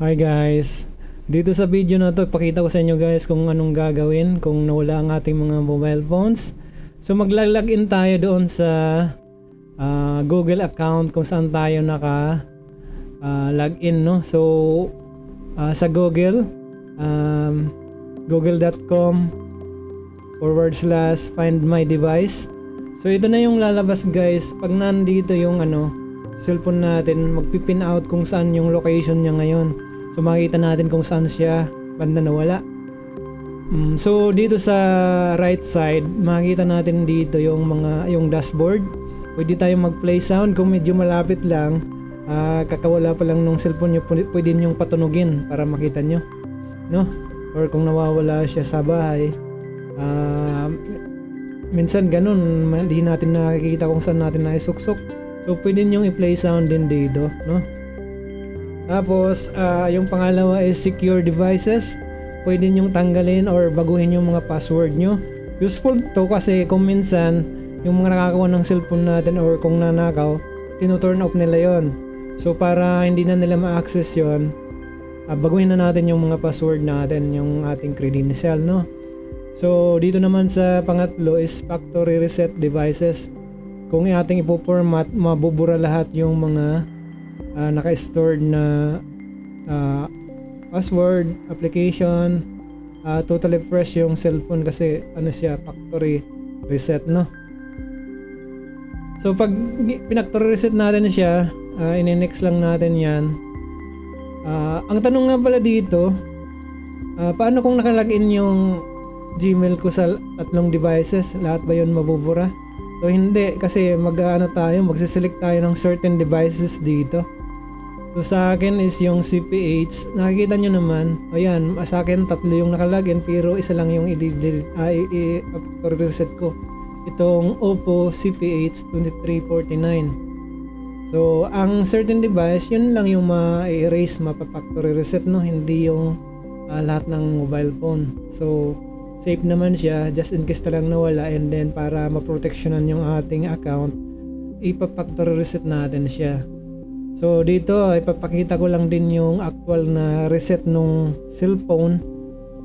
Hi guys, dito sa video na to pakita ko sa inyo guys kung anong gagawin kung nawala ang ating mga mobile phones. So maglalagin tayo doon sa Google account kung saan tayo naka login, no? So sa Google, google.com/find my device. So ito na yung lalabas guys pag nandito yung cellphone natin, magpipin out kung saan yung location niya ngayon. So makita natin kung saan siya banda nawala. So dito sa right side, makita natin dito yung yung dashboard. Pwede tayong mag-play sound kung medyo malapit lang. Kakawala pa lang nung cellphone nyo, pwede nyong patunugin para makita nyo, no? Or kung nawawala siya sa bahay, minsan ganun, hindi natin nakikita kung saan natin naisuksok. So pwede nyong i-play sound din dito, no? Tapos yung pangalawa is secure devices. Pwede nyong tanggalin or baguhin yung mga password nyo. Useful to kasi kung minsan yung mga nakakawa ng cellphone natin or kung nanakaw, tinu-turn off nila yon. So para hindi na nila ma-access yon, baguhin na natin yung mga password natin, yung ating credential, no? So dito naman sa pangatlo is factory reset devices. Kung ating ipo-format, mabubura lahat yung mga naka-stored na password, application, totally fresh yung cellphone kasi siya, factory reset, no? So pag pinactory reset natin siya, ine-next lang natin yan. Ang tanong nga pala dito, paano kung nakalagin yung Gmail ko sa tatlong devices, lahat ba yun mabubura? So hindi, kasi magsiselect tayo ng certain devices dito. So sa akin is yung CPH, nakikita nyo naman, ayan, sa akin tatlo yung nakalagin pero isa lang yung i-factory reset ko. Itong Oppo CPH 2349. So ang certain device, yun lang yung ma-erase, mapa-factory reset, no? Hindi yung lahat ng mobile phone. So safe naman siya, just in case talang nawala, and then para maproteksyonan yung ating account, ipa-factory reset natin siya. So dito ipapakita ko lang din yung actual na reset nung cellphone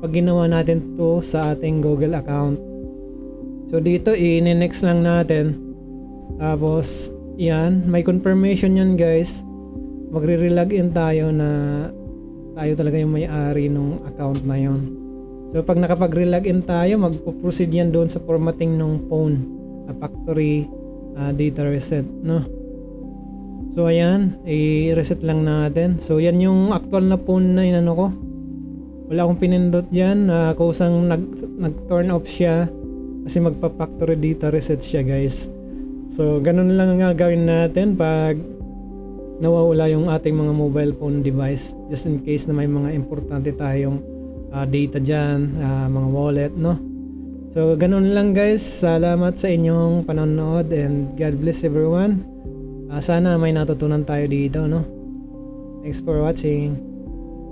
pag ginawa natin to sa ating Google account. So dito i-next lang natin. Tapos yan, may confirmation yan guys. Magre-relogin tayo na tayo talaga yung may-ari nung account na yon. So pag nakapag-relogin tayo, magpo-proceed yan doon sa formatting ng phone, factory data reset, no? So ayan, i-reset lang natin. So yan yung actual na phone na inano ko. Wala akong pinindot dyan, kusang nag-turn off siya kasi magpa-factory data reset siya guys. So ganun lang ang gagawin natin pag nawawala yung ating mga mobile phone device, just in case na may mga importante tayong data dyan, mga wallet, no? So ganun lang guys, salamat sa inyong panonood and God bless everyone. Sana may natutunan tayo dito, no? Thanks for watching.